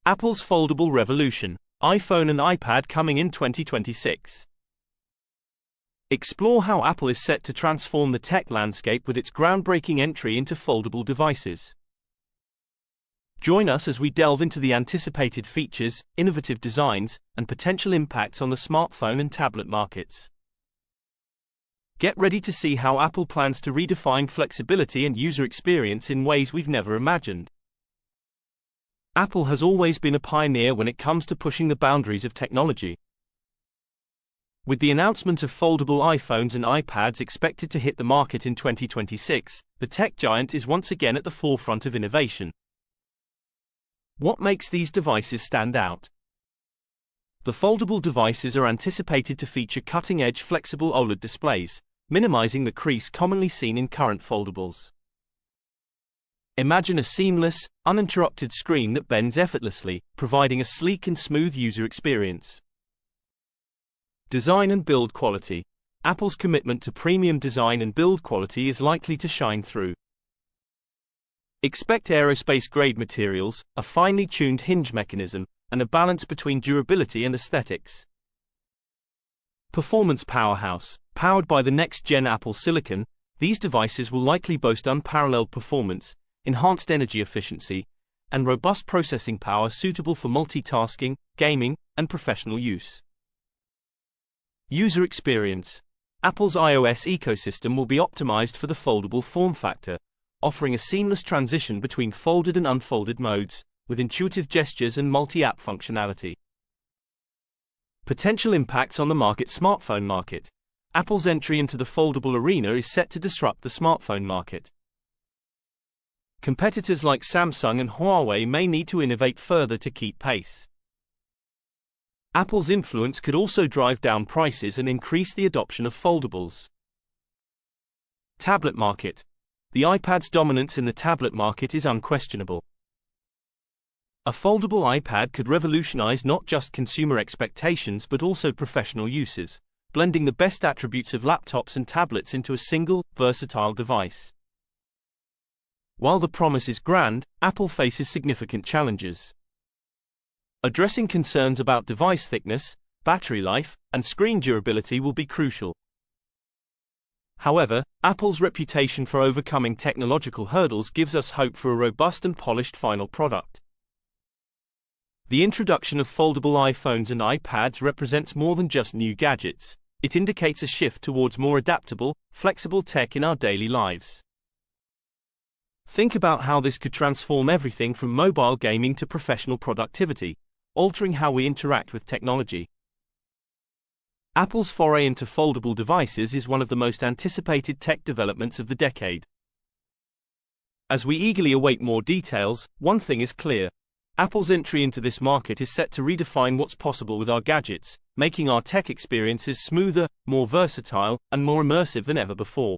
Apple's Foldable Revolution, iPhone and iPad coming in 2026. Explore how Apple is set to transform the tech landscape with its groundbreaking entry into foldable devices. Join us as we delve into the anticipated features, innovative designs, and potential impacts on the smartphone and tablet markets. Get ready to see how Apple plans to redefine flexibility and user experience in ways we've never imagined. Apple has always been a pioneer when it comes to pushing the boundaries of technology. With the announcement of foldable iPhones and iPads expected to hit the market in 2026, the tech giant is once again at the forefront of innovation. What makes these devices stand out? The foldable devices are anticipated to feature cutting-edge flexible OLED displays, minimizing the crease commonly seen in current foldables. Imagine a seamless, uninterrupted screen that bends effortlessly, providing a sleek and smooth user experience. Design and build quality. Apple's commitment to premium design and build quality is likely to shine through. Expect aerospace-grade materials, a finely tuned hinge mechanism, and a balance between durability and aesthetics. Performance powerhouse. Powered by the next-gen Apple Silicon, these devices will likely boast unparalleled performance, enhanced energy efficiency, and robust processing power suitable for multitasking, gaming, and professional use. User experience. Apple's iOS ecosystem will be optimized for the foldable form factor, offering a seamless transition between folded and unfolded modes, with intuitive gestures and multi-app functionality. Potential impacts on the smartphone market. Apple's entry into the foldable arena is set to disrupt the smartphone market. Competitors like Samsung and Huawei may need to innovate further to keep pace. Apple's influence could also drive down prices and increase the adoption of foldables. Tablet market. The iPad's dominance in the tablet market is unquestionable. A foldable iPad could revolutionize not just consumer expectations but also professional uses, blending the best attributes of laptops and tablets into a single, versatile device. While the promise is grand, Apple faces significant challenges. Addressing concerns about device thickness, battery life, and screen durability will be crucial. However, Apple's reputation for overcoming technological hurdles gives us hope for a robust and polished final product. The introduction of foldable iPhones and iPads represents more than just new gadgets. It indicates a shift towards more adaptable, flexible tech in our daily lives. Think about how this could transform everything from mobile gaming to professional productivity, altering how we interact with technology. Apple's foray into foldable devices is one of the most anticipated tech developments of the decade. As we eagerly await more details, one thing is clear. Apple's entry into this market is set to redefine what's possible with our gadgets, making our tech experiences smoother, more versatile, and more immersive than ever before.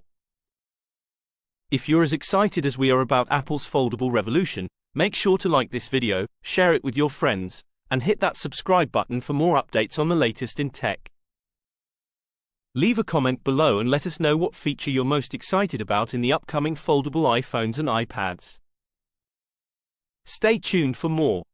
If you're as excited as we are about Apple's foldable revolution, make sure to like this video, share it with your friends, and hit that subscribe button for more updates on the latest in tech. Leave a comment below and let us know what feature you're most excited about in the upcoming foldable iPhones and iPads. Stay tuned for more.